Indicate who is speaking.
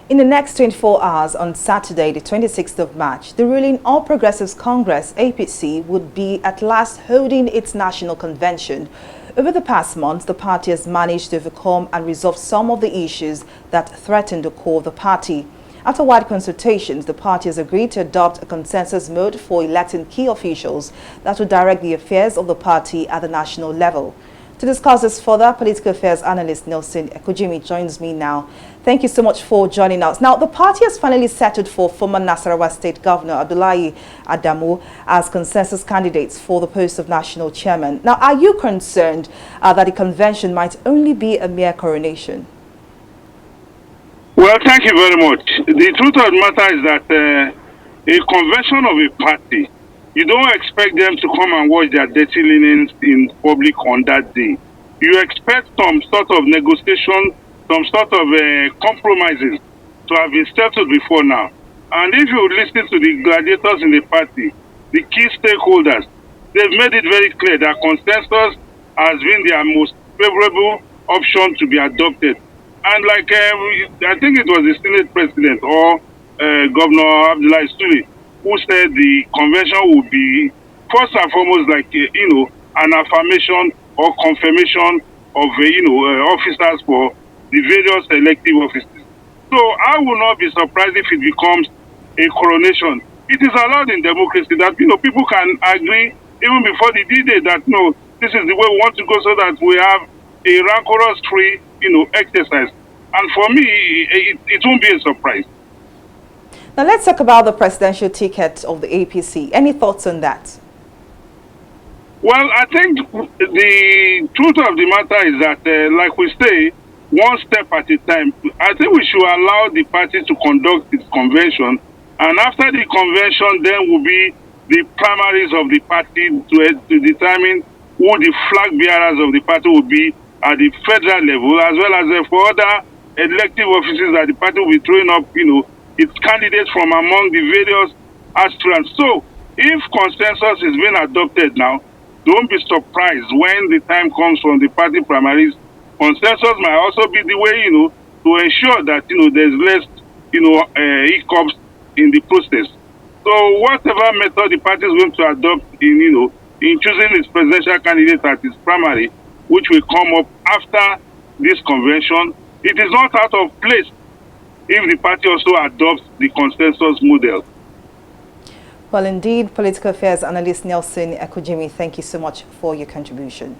Speaker 1: In the next 24 hours on Saturday, the 26th of March, the ruling All Progressives Congress, APC, would be at last holding its national convention. Over the past months, the party has managed to overcome and resolve some of the issues that threaten the core of the party. After wide consultations, the party has agreed to adopt a consensus mode for electing key officials that will direct the affairs of the party at the national level. To discuss this further, political affairs analyst Nelson Ekujimi joins me now. Thank you so much for joining us. Now, the party has finally settled for former Nasarawa State Governor Abdullahi Adamu as consensus candidates for the post of national chairman. Now, are you concerned that the convention might only be a mere coronation?
Speaker 2: Well, thank you very much. The truth of the matter is that a convention of a party, you don't expect them to come and wash their dirty linens in public on that day. You expect some sort of negotiation, some sort of compromises to have been settled before now. And if you listen to the gladiators in the party, the key stakeholders, they've made it very clear that consensus has been their most favorable option to be adopted. And like, I think it was the Senate President or Governor Abdullahi Sule who said the convention would be first and foremost like, an affirmation or confirmation of, officers for the various elective offices. So I will not be surprised if it becomes a coronation. It is allowed in democracy that, people can agree even before the D-Day that, no, this is the way we want to go so that we have a rancorous-free, exercise. And for me, it won't be a surprise.
Speaker 1: Now let's talk about the presidential ticket of the APC. Any thoughts on that?
Speaker 2: Well, I think the truth of the matter is that, like we say, one step at a time. I think we should allow the party to conduct its convention. And after the convention, then will be the primaries of the party to determine who the flag bearers of the party will be at the federal level, as well as for other elective offices that the party will be throwing up, its candidates from among the various aspirants. So, if consensus is being adopted now, don't be surprised when the time comes from the party primaries. Consensus might also be the way, to ensure that, there's less, hiccups in the process. So, whatever method the party is going to adopt in choosing its presidential candidate at its primary, which will come up after this convention, it is not out of place if the party also adopts the consensus model.
Speaker 1: Well, indeed, political affairs analyst Nelson Ekujimi, thank you so much for your contribution.